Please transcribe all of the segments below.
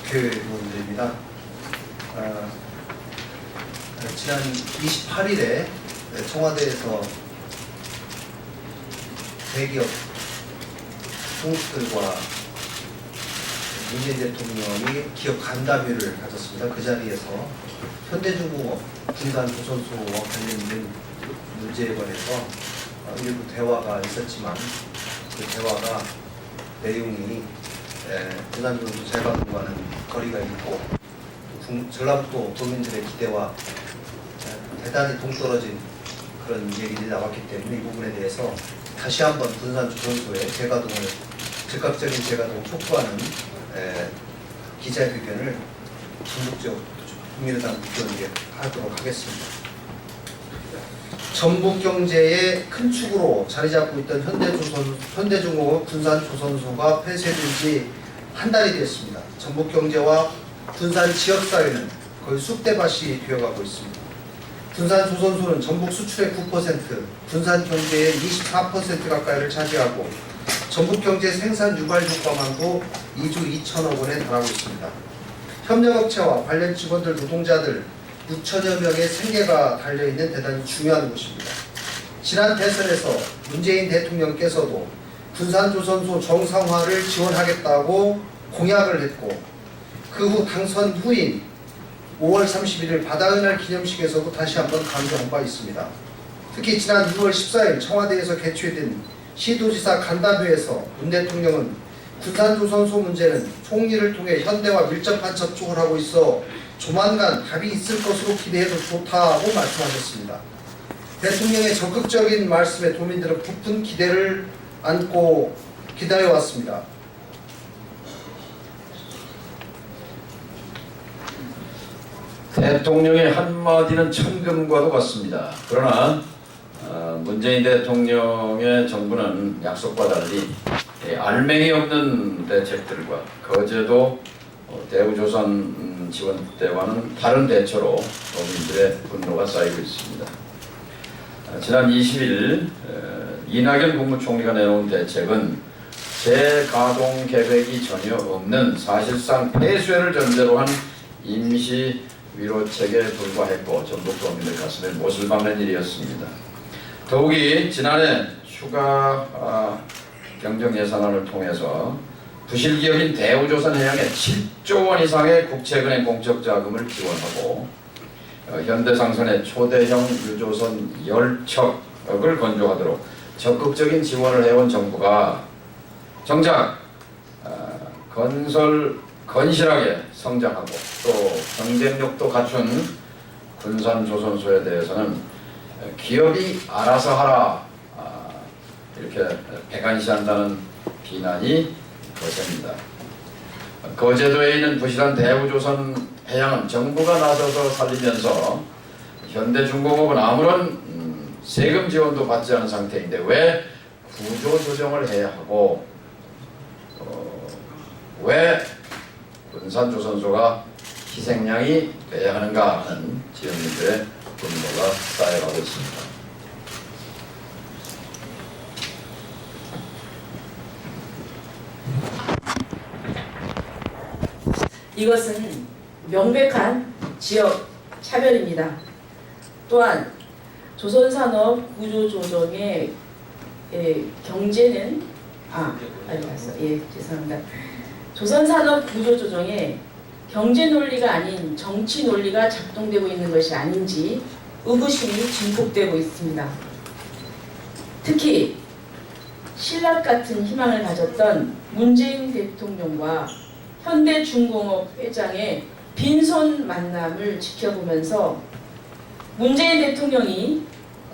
국회의원들입니다. 지난 28일에 청와대에서 대기업 총수들과 문재인 대통령이 기업 간담회를 가졌습니다. 그 자리에서 현대중공업 군산조선소와 관련된 문제에 관해서 일부 대화가 있었지만 그 대화가 내용이 군산조선소 재가동과는 거리가 있고 전라북도 도민들의 기대와 대단히 동떨어진 그런 얘기들이 나왔기 때문에 이 부분에 대해서 다시 한번 군산조선소의 재가동을 즉각적인 재가동을 촉구하는 기자회견을 전국적 국민의당 국회의원에게 하도록 하겠습니다. 전북 경제의 큰 축으로 자리 잡고 있던 현대중공업 군산조선소가 폐쇄된 지 한 달이 됐습니다. 전북 경제와 군산 지역사회는 거의 쑥대밭이 되어가고 있습니다. 군산조선소는 전북 수출의 9%, 군산 경제의 24% 가까이를 차지하고 전북 경제 생산 유발 효과만도 2조 2천억 원에 달하고 있습니다. 협력업체와 관련 직원들, 노동자들 6천여 명의 생계가 달려있는 대단히 중요한 곳입니다. 지난 대선에서 문재인 대통령께서도 군산조선소 정상화를 지원하겠다고 공약을 했고 그 후 당선 후인 5월 31일 바다의 날 기념식에서도 다시 한번 강조한 바 있습니다. 특히 지난 6월 14일 청와대에서 개최된 시도지사 간담회에서 문 대통령은 군산조선소 문제는 총리를 통해 현대와 밀접한 접촉을 하고 있어 조만간 답이 있을 것으로 기대해도 좋다고 말씀하셨습니다. 대통령의 적극적인 말씀에 도민들은 부푼 기대를 안고 기다려왔습니다. 대통령의 한마디는 천금과도 같습니다. 그러나 문재인 대통령의 정부는 약속과 달리 알맹이 없는 대책들과 거제도 대우조선 지원 때와는 다른 대처로 도민들의 분노가 쌓이고 있습니다. 지난 20일 이낙연 국무총리가 내놓은 대책은 재가동 계획이 전혀 없는 사실상 폐쇄를 전제로 한 임시 위로책에 불과했고 전북 도민들 가슴에 못을 박는 일이었습니다. 더욱이 지난해 추가 경정 예산안을 통해서 부실기업인 대우조선해양에 7조 원 이상의 국채은행 공적자금을 지원하고 현대상선의 초대형 유조선 10척을 건조하도록 적극적인 지원을 해온 정부가 정작 건실하게 성장하고 또 경쟁력도 갖춘 군산조선소에 대해서는 기업이 알아서 하라 이렇게 배관시한다는 비난이 거셉니다. 거제도에 있는 부실한 대우조선 해양은 정부가 나서서 살리면서 현대중공업은 아무런 세금 지원도 받지 않은 상태인데 왜 구조조정을 해야 하고 왜 군산조선소가 희생양이 돼야 하는가 하는 지역민들의 분노가 쌓여가고 있습니다. 이것은 명백한 지역 차별입니다. 또한 조선산업 구조조정의 경제는 죄송합니다. 조선산업 구조조정에 경제 논리가 아닌 정치 논리가 작동되고 있는 것이 아닌지 의구심이 증폭되고 있습니다. 특히 신락 같은 희망을 가졌던 문재인 대통령과 현대중공업 회장의 빈손 만남을 지켜보면서 문재인 대통령이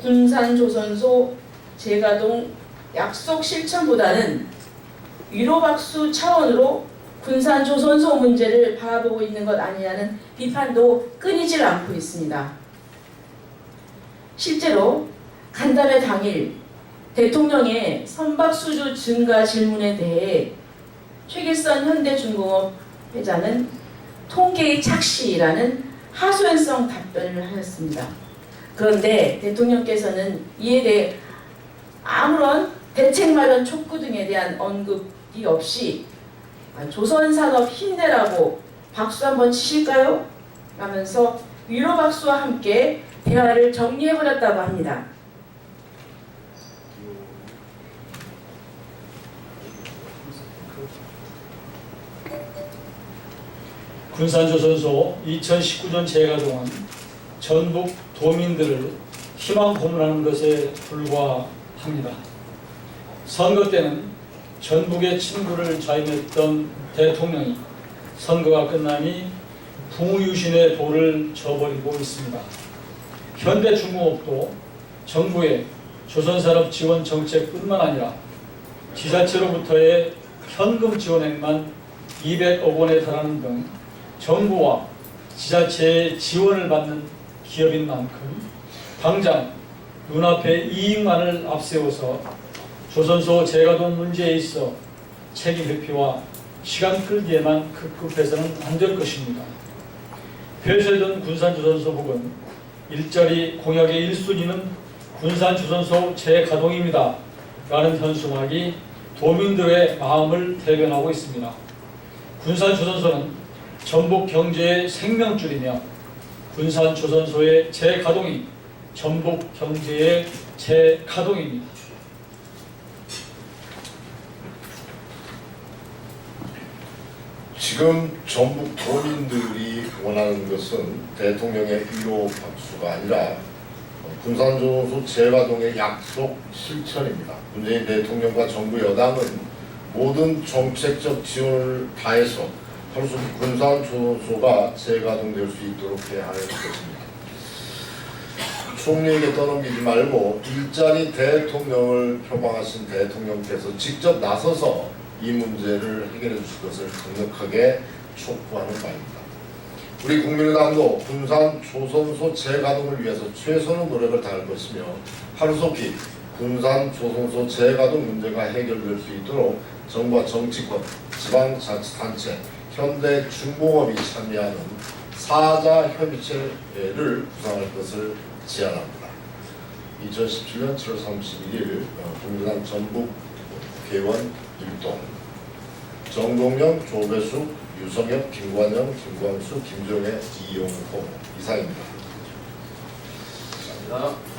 군산조선소 재가동 약속 실천보다는 위로박수 차원으로 군산조선소 문제를 바라보고 있는 것 아니냐는 비판도 끊이질 않고 있습니다. 실제로 간담회 당일 대통령의 선박수주 증가 질문에 대해 최길선 현대중공업 회장은 통계의 착시라는 하소연성 답변을 하였습니다. 그런데 대통령께서는 이에 대해 아무런 대책 마련 촉구 등에 대한 언급이 없이 조선산업 힘내라고 박수 한번 치실까요? 라면서 위로 박수와 함께 대화를 정리해버렸다고 합니다. 군산조선소 2019년 재가동은 전북 도민들을 희망 고문하는 것에 불과합니다. 선거 때는 전북의 친구를 자임했던 대통령이 선거가 끝나니 풍우유신의 도를 저버리고 있습니다. 현대중공업도 정부의 조선산업 지원 정책뿐만 아니라 지자체로부터의 현금 지원액만 200억 원에 달하는 등 정부와 지자체의 지원을 받는 기업인 만큼 당장 눈앞의 이익만을 앞세워서 조선소 재가동 문제에 있어 책임 회피와 시간 끌기에만 급급해서는 안 될 것입니다. 폐쇄된 군산조선소 부근 일자리 공약의 1순위는 군산조선소 재가동입니다. 라는 현수막이 도민들의 마음을 대변하고 있습니다. 군산조선소는 전북 경제의 생명줄이며 군산조선소의 재가동이 전북 경제의 재가동입니다. 지금 전북 도민들이 원하는 것은 대통령의 위로 박수가 아니라 군산조선소 재가동의 약속 실천입니다. 문재인 대통령과 정부 여당은 모든 정책적 지원을 다해서 하루속히 군산조선소가 재가동될 수 있도록 해야 할 것입니다. 총리에게 떠넘기지 말고 일자리 대통령을 표방하신 대통령께서 직접 나서서 이 문제를 해결해 주실 것을 강력하게 촉구하는 바입니다. 우리 국민의당도 군산조선소 재가동을 위해서 최선의 노력을 다할 것이며 하루속히 군산조선소 재가동 문제가 해결될 수 있도록 정부와 정치권, 지방자치단체, 현대중공업이 참여하는 사자협의체를 구성할 것을 제안합니다. 2017년 7월 31일 국민의당 전북 개원 일동 정동영, 조배숙, 유성엽, 김관영, 김광수, 김종혜, 이용호 이상입니다. 감사합니다.